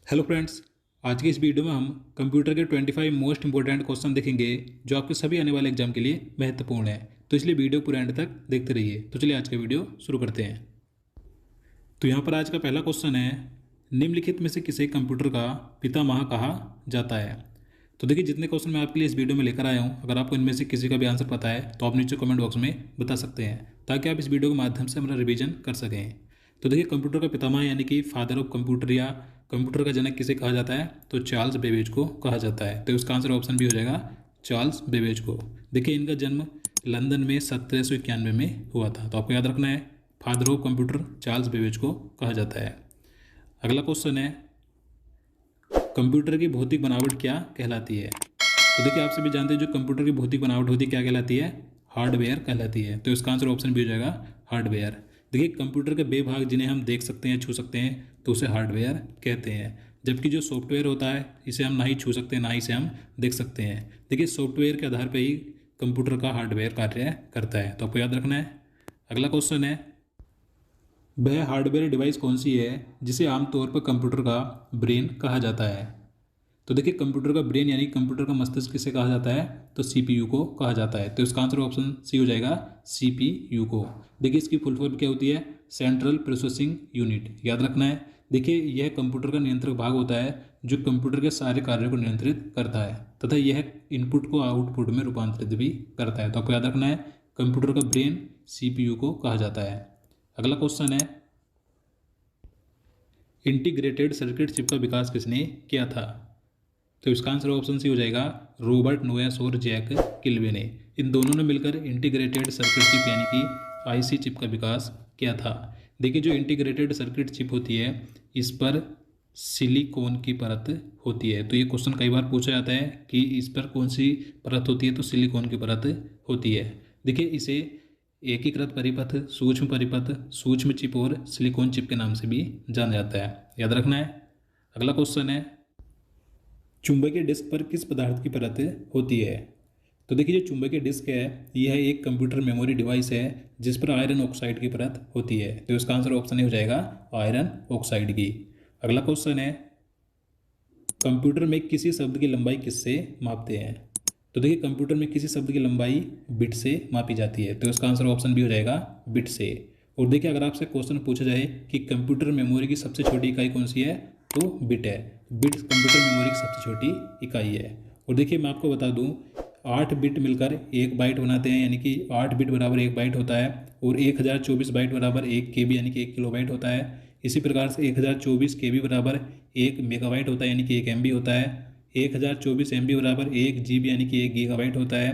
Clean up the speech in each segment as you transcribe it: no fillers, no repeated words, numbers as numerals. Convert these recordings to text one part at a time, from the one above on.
Hello friends. आज की इस वीडियो में हम कंप्यूटर के 25 मोस्ट इंपॉर्टेंट क्वेश्चन देखेंगे जो आपके सभी आने वाले एग्जाम के लिए महत्वपूर्ण है। तो इसलिए वीडियो पूरे एंड तक देखते रहिए। तो चलिए आज का वीडियो शुरू करते हैं। तो यहाँ पर आज का पहला क्वेश्चन है, निम्नलिखित में से किसे कंप्यूटर का पितामह कहा जाता है। तो देखिए, जितने क्वेश्चन मैं आपके लिए इस वीडियो में लेकर आया हूँ, अगर आपको इनमें से किसी का भी आंसर पता है तो आप नीचे कमेंट बॉक्स में बता सकते हैं, ताकि आप इस वीडियो के माध्यम से हमारा रिवीजन कर सकें। तो देखिए, कंप्यूटर का पितामह यानी कि फादर ऑफ कंप्यूटर या कंप्यूटर का जनक किसे कहा जाता है, तो चार्ल्स बेबेज को कहा जाता है। तो इसका आंसर ऑप्शन भी हो जाएगा चार्ल्स बेबेज को। देखिए, इनका जन्म लंदन में 1791 में हुआ था। तो आपको याद रखना है, father of computer Charles Babbage को कहा जाता है। अगला क्वेश्चन है, कंप्यूटर की भौतिक बनावट क्या कहलाती है। तो देखिए, आप सभी जानते हैं जो कंप्यूटर की भौतिक बनावट होती है क्या कहलाती है, हार्डवेयर कहलाती है। तो इसका आंसर ऑप्शन भी हो जाएगा हार्डवेयर। देखिए, कंप्यूटर के वे भाग जिन्हें हम देख सकते हैं, छू सकते हैं, तो उसे हार्डवेयर कहते हैं। जबकि जो सॉफ्टवेयर होता है, इसे हम ना ही छू सकते हैं ना ही इसे हम देख सकते हैं। देखिए, सॉफ्टवेयर के आधार पर ही कंप्यूटर का हार्डवेयर कार्य करता है। तो आपको याद रखना है। अगला क्वेश्चन है, वह हार्डवेयर डिवाइस कौन सी है जिसे आमतौर पर कंप्यूटर का ब्रेन कहा जाता है। तो देखिए, कंप्यूटर का ब्रेन यानी कंप्यूटर का मस्तिष्क किसे कहा जाता है, तो सीपीयू को कहा जाता है। तो इसका आंसर ऑप्शन सी हो जाएगा, सीपीयू को। देखिए, इसकी फुल फॉर्म क्या होती है, सेंट्रल प्रोसेसिंग यूनिट। याद रखना है। देखिए, यह कंप्यूटर का नियंत्रक भाग होता है जो कंप्यूटर के सारे कार्यों को नियंत्रित करता है तथा यह इनपुट को आउटपुट में रूपांतरित भी करता है। तो आपको याद रखना है, कंप्यूटर का ब्रेन सीपीयू को कहा जाता है। अगला क्वेश्चन है, इंटीग्रेटेड सर्किट चिप का विकास किसने किया था। तो इसका आंसर ऑप्शन सी हो जाएगा, रॉबर्ट नोयस और जैक किल्वे ने। इन दोनों ने मिलकर इंटीग्रेटेड सर्किट चिप यानी कि आईसी चिप का विकास किया था। देखिए, जो इंटीग्रेटेड सर्किट चिप होती है, इस पर सिलिकॉन की परत होती है। तो ये क्वेश्चन कई बार पूछा जाता है कि इस पर कौन सी परत होती है, तो सिलिकॉन की परत होती है। देखिए, इसे एकीकृत परिपथ, सूक्ष्म परिपथ, सूक्ष्म चिप और सिलिकॉन चिप के नाम से भी जाना जाता है। याद रखना है। अगला क्वेश्चन है, चुंबकीय डिस्क पर किस पदार्थ की परत होती है। तो देखिए, जो चुंबकीय डिस्क है, यह एक कंप्यूटर मेमोरी डिवाइस है जिस पर आयरन ऑक्साइड की परत होती है। तो इसका आंसर ऑप्शन हो जाएगा आयरन ऑक्साइड की। अगला क्वेश्चन है, कंप्यूटर में किसी शब्द की लंबाई किससे मापते हैं। तो देखिए, कंप्यूटर में किसी शब्द की लंबाई बिट से मापी जाती है। तो इसका आंसर ऑप्शन भी हो जाएगा बिट से। और देखिए, अगर आपसे क्वेश्चन पूछा जाए कि कंप्यूटर मेमोरी की सबसे छोटी इकाई कौन सी है, तो बिट है। बिट कंप्यूटर मेमोरी की सबसे छोटी इकाई है। और देखिए, मैं आपको बता दूं, 8 बिट मिलकर 1 बाइट बनाते हैं, यानी कि 8 बिट बराबर 1 बाइट होता है। और 1024 बाइट बराबर 1 केबी यानी कि 1 किलोबाइट होता है। इसी प्रकार से 1024 केबी बराबर 1 मेगाबाइट होता है, यानी कि 1 एमबी होता है। 1024 एमबी बराबर 1 जीबी यानी कि 1 गीगाबाइट होता है।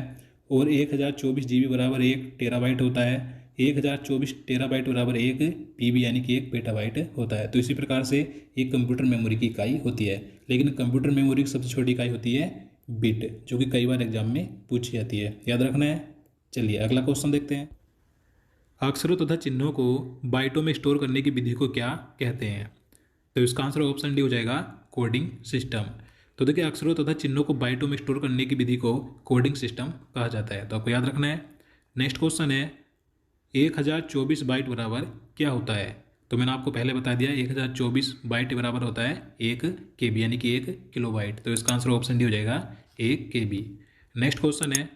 और 1024 जीबी बराबर 1 टेराबाइट होता है। 1024 टेराबाइट बराबर 1 पीबी यानी कि 1 पेटाबाइट होता है। तो इसी प्रकार से एक कंप्यूटर मेमोरी की इकाई होती है। लेकिन कंप्यूटर मेमोरी की सबसे छोटी इकाई होती है बिट, जो कि कई बार एग्जाम में पूछी जाती है। याद रखना है। चलिए अगला क्वेश्चन देखते हैं, अक्षरों तथा चिन्हों को बाइटों में स्टोर करने की विधि को क्या कहते हैं। तो इसका आंसर ऑप्शन डी हो जाएगा, कोडिंग सिस्टम। तो देखिए, अक्षरों तथा चिन्हों को बाइटों में स्टोर करने की विधि को कोडिंग सिस्टम कहा जाता है। तो आपको याद रखना है। नेक्स्ट क्वेश्चन है, 1024 बाइट बराबर क्या होता है। तो मैंने आपको पहले बता दिया, 1024 बाइट बराबर होता है 1 केबी यानी कि 1 किलोबाइट। तो इसका आंसर ऑप्शन डी हो जाएगा, 1 केबी। नेक्स्ट क्वेश्चन है,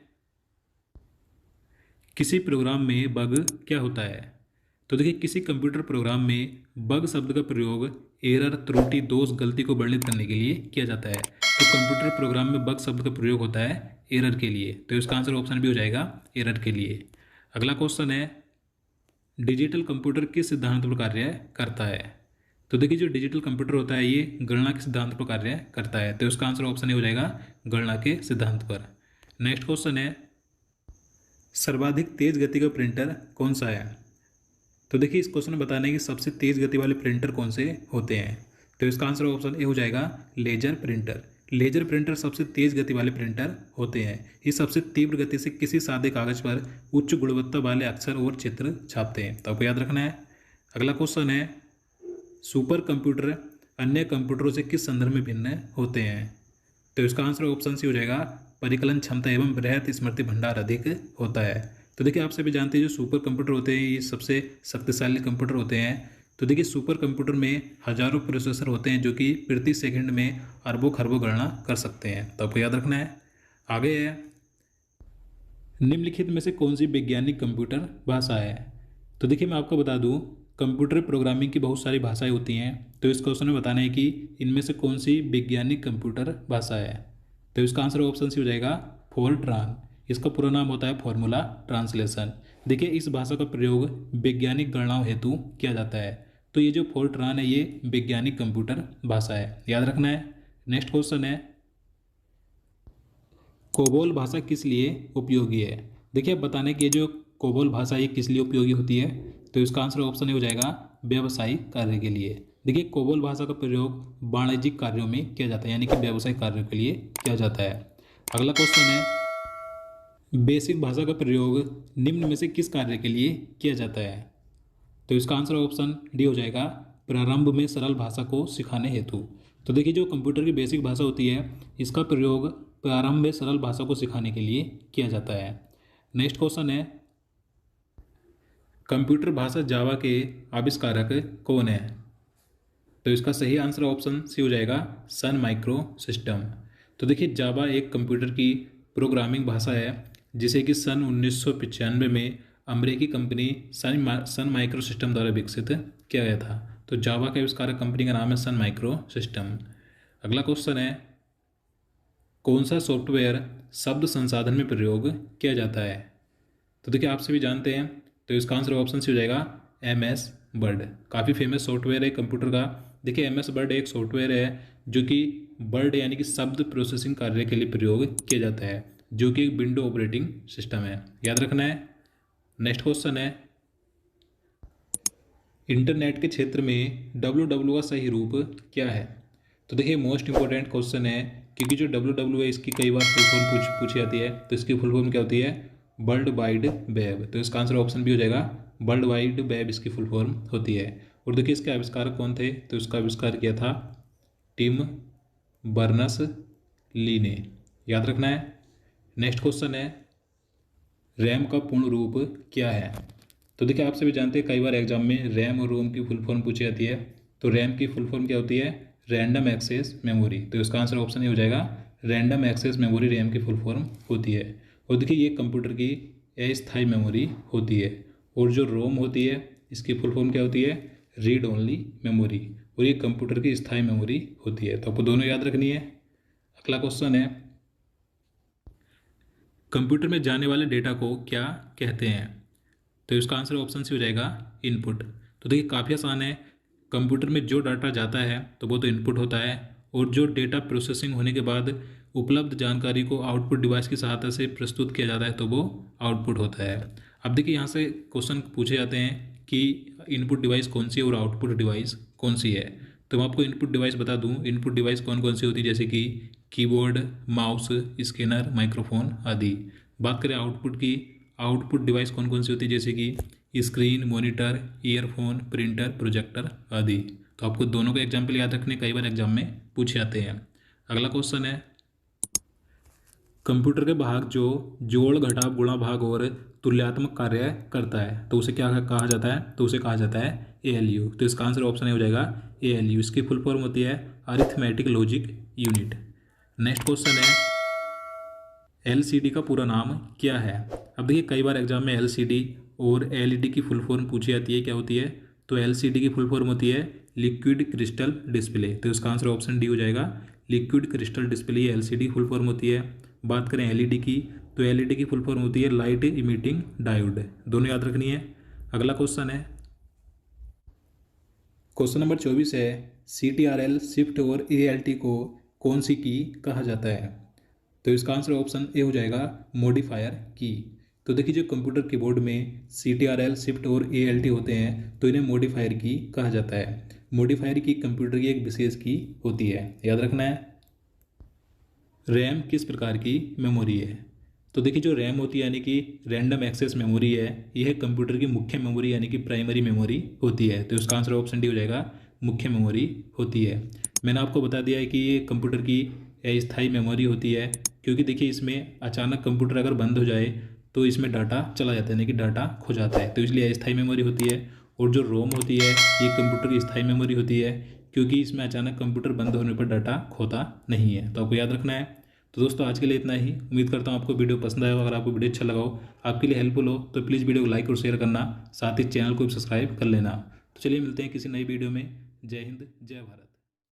किसी प्रोग्राम में बग क्या होता है। तो देखिए, किसी कंप्यूटर प्रोग्राम में बग शब्द का प्रयोग एरर, त्रुटि, दोष, गलती को वर्णित करने के लिए किया जाता है। तो कंप्यूटर प्रोग्राम में बग शब्द का प्रयोग होता है एरर के लिए। तो इसका आंसर ऑप्शन भी हो जाएगा, एरर के लिए। अगला क्वेश्चन है, डिजिटल कंप्यूटर किस सिद्धांत पर कार्य करता है। तो देखिए, जो डिजिटल कंप्यूटर होता है, ये गणना के सिद्धांत पर कार्य करता है। तो इसका आंसर ऑप्शन हो जाएगा, गणना के सिद्धांत पर। नेक्स्ट क्वेश्चन है, सर्वाधिक तेज गति का प्रिंटर कौन सा है। तो देखिए, इस क्वेश्चन में बताने की सबसे तेज गति वाले प्रिंटर कौन से होते हैं। तो इसका आंसर ऑप्शन ए हो जाएगा, लेजर प्रिंटर। लेजर प्रिंटर सबसे तेज गति वाले प्रिंटर होते हैं। ये सबसे तीव्र गति से किसी सादे कागज पर उच्च गुणवत्ता वाले अक्षर और चित्र छापते हैं। तो आपको याद रखना है। अगला क्वेश्चन है, सुपर कंप्यूटर अन्य कंप्यूटरों से किस संदर्भ में भिन्न होते हैं। तो इसका आंसर ऑप्शन सी हो जाएगा, परिकलन क्षमता एवं बृहत स्मृति भंडार अधिक होता है। तो देखिए, आप सभी जानते हैं जो सुपर कंप्यूटर होते हैं, ये सबसे शक्तिशाली कंप्यूटर होते हैं। तो देखिए सुपर कंप्यूटर में हजारों प्रोसेसर होते हैं जो कि प्रति सेकंड में अरबों खरबों गणना कर सकते हैं, तो आपको याद रखना है। आगे है, निम्नलिखित में से कौन सी वैज्ञानिक कंप्यूटर भाषा है। तो देखिए मैं आपको बता दूं, कंप्यूटर प्रोग्रामिंग की बहुत सारी भाषाएं होती हैं, तो इस क्वेश्चन में बताना है कि इनमें से कौन सी वैज्ञानिक कंप्यूटर भाषा है। तो इसका आंसर ऑप्शन सी हो जाएगा फोरट्रान। इसका पूरा नाम होता है फॉर्मूला ट्रांसलेशन। देखिए इस भाषा का प्रयोग वैज्ञानिक गणनाओं हेतु किया जाता है। तो ये जो फोरट्रान है ये वैज्ञानिक कंप्यूटर भाषा है, याद रखना है। नेक्स्ट क्वेश्चन है, कोबोल भाषा किस लिए उपयोगी है। देखिए अब बताने की जो कोबोल भाषा ये किस लिए उपयोगी होती है, तो इसका आंसर ऑप्शन हो जाएगा व्यावसायिक कार्य के लिए। देखिए कोबोल भाषा का प्रयोग वाणिज्यिक कार्यों में किया जाता है, यानी कि व्यावसायिक कार्यों के लिए किया जाता है। अगला क्वेश्चन है, बेसिक भाषा का प्रयोग निम्न में से किस कार्य के लिए किया जाता है। तो इसका आंसर ऑप्शन डी हो जाएगा, प्रारंभ में सरल भाषा को सिखाने हेतु। तो देखिए जो कंप्यूटर की बेसिक भाषा होती है इसका प्रयोग प्रारंभ में सरल भाषा को सिखाने के लिए किया जाता है। नेक्स्ट क्वेश्चन है, कंप्यूटर भाषा जावा के आविष्कारक कौन है। तो इसका सही आंसर ऑप्शन सी हो जाएगा, सन माइक्रो सिस्टम। तो देखिए जावा एक कंप्यूटर की प्रोग्रामिंग भाषा है जिसे कि सन 1995 में अमेरिकी कंपनी सन माइक्रो सिस्टम द्वारा विकसित किया गया था। तो जावा का आविष्कारक कंपनी का नाम है सन माइक्रो सिस्टम। अगला क्वेश्चन है, कौन सा सॉफ्टवेयर शब्द संसाधन में प्रयोग किया जाता है। तो देखिए आप सभी जानते हैं, तो इसका आंसर ऑप्शन सी हो जाएगा MS वर्ड। काफ़ी फेमस सॉफ्टवेयर है कंप्यूटर का। देखिए MS वर्ड एक सॉफ्टवेयर है जो कि वर्ड यानी कि शब्द प्रोसेसिंग कार्य के लिए प्रयोग किया जाता है, जो कि एक विंडो ऑपरेटिंग सिस्टम है, याद रखना है। नेक्स्ट क्वेश्चन है, इंटरनेट के क्षेत्र में www का सही रूप क्या है। तो देखिए मोस्ट इंपॉर्टेंट क्वेश्चन है, क्योंकि जो www है इसकी कई बार फुल फॉर्म पूछी जाती है। तो इसकी फुल फॉर्म क्या होती है, वर्ल्ड वाइड वेब। तो इसका आंसर ऑप्शन भी हो जाएगा, वर्ल्ड वाइड वेब इसकी फुल फॉर्म होती है। और देखिए इसके आविष्कारक कौन थे, तो इसका आविष्कार किया था टिम बर्नस ली ने, याद रखना है। नेक्स्ट क्वेश्चन है, रैम का पूर्ण रूप क्या है। तो देखिए आप सभी जानते हैं कई बार एग्जाम में रैम और रोम की फुल फॉर्म पूछी जाती है। तो रैम की फुल फॉर्म क्या होती है, रैंडम एक्सेस मेमोरी। तो इसका आंसर ऑप्शन ही हो जाएगा, रैंडम एक्सेस मेमोरी रैम की फुल फॉर्म होती है। और देखिए ये कंप्यूटर की अस्थायी मेमोरी होती है। और जो रोम होती है इसकी फुल फॉर्म क्या होती है, रीड ओनली मेमोरी। और ये कंप्यूटर की स्थायी मेमोरी होती है। तो आपको दोनों याद रखनी है। अगला क्वेश्चन है, कंप्यूटर में जाने वाले डेटा को क्या कहते हैं। तो इसका आंसर ऑप्शन सी हो जाएगा, इनपुट। तो देखिए काफ़ी आसान है, कंप्यूटर में जो डाटा जाता है तो वो तो इनपुट होता है, और जो डेटा प्रोसेसिंग होने के बाद उपलब्ध जानकारी को आउटपुट डिवाइस की सहायता से प्रस्तुत किया जाता है तो वो आउटपुट होता है। अब देखिए यहाँ से क्वेश्चन पूछे जाते हैं कि इनपुट डिवाइस कौन सी है और आउटपुट डिवाइस कौन सी है। तो मैं आपको इनपुट डिवाइस बता दूँ, इनपुट डिवाइस कौन कौन सी होती है, जैसे कि कीबोर्ड, माउस, स्कैनर, माइक्रोफोन आदि। बात करें आउटपुट की, आउटपुट डिवाइस कौन कौन सी होती है, जैसे कि screen, monitor, earphone, printer, projector आदि। तो आपको दोनों के एग्जाम्पल याद रखने, कई बार एग्जाम में पूछे जाते हैं। अगला क्वेश्चन है, कंप्यूटर के भाग जो जोड़, घटाव, गुणा, भाग और तुल्यात्मक कार्य करता है तो उसे क्या कहा जाता है, तो उसे कहा जाता है ALU। तो इसका आंसर ऑप्शन हो जाएगा ALU। इसकी फुल फॉर्म होती है arithmetic logic unit. Next question है, LCD का पूरा नाम क्या है। अब देखिए कई बार एग्जाम में LCD और LED की फुल फॉर्म पूछी जाती है, क्या होती है, तो LCD की फुल फॉर्म होती है लिक्विड क्रिस्टल डिस्प्ले। तो इसका आंसर ऑप्शन डी हो जाएगा, लिक्विड क्रिस्टल डिस्प्ले ये LCD फुल फॉर्म होती है। बात करें LED की, तो LED की फुल फॉर्म होती है लाइट इमिटिंग डायोड। दोनों याद रखनी है। अगला क्वेश्चन है, क्वेश्चन नंबर 24 है, CTRL, शिफ्ट और ALT को कौन सी की कहा जाता है। तो इसका आंसर ऑप्शन ए हो जाएगा, मॉडिफायर की। तो देखिए जो कंप्यूटर कीबोर्ड में CTRL, शिफ्ट और ALT होते हैं तो इन्हें मॉडिफायर की कहा जाता है। मॉडिफायर की कंप्यूटर की एक विशेष की होती है, याद रखना है। रैम किस प्रकार की मेमोरी है। तो देखिए जो रैम होती है यानी कि रैंडम एक्सेस मेमोरी है, यह कंप्यूटर की मुख्य मेमोरी यानी कि प्राइमरी मेमोरी होती है। तो इसका आंसर ऑप्शन डी हो जाएगा, मुख्य मेमोरी होती है। मैंने आपको बता दिया है कि ये कंप्यूटर की अस्थायी मेमोरी होती है, क्योंकि देखिए इसमें अचानक कंप्यूटर अगर बंद हो जाए तो इसमें डाटा चला जाता है, यानी कि डाटा खो जाता है, तो इसलिए अस्थायी मेमोरी होती है। और जो रोम होती है ये कंप्यूटर की स्थायी मेमोरी होती है, क्योंकि इसमें अचानक कंप्यूटर बंद होने पर डाटा खोता नहीं है। तो आपको याद रखना है। तो दोस्तों आज के लिए इतना ही। उम्मीद करता हूँ आपको वीडियो पसंद आया हो। अगर आपको वीडियो अच्छा लगा हो, आपके लिए हेल्पफुल हो, तो प्लीज़ वीडियो को लाइक और शेयर करना, साथ ही चैनल को भी सब्सक्राइब कर लेना। तो चलिए मिलते हैं किसी नई वीडियो में। जय हिंद, जय भारत।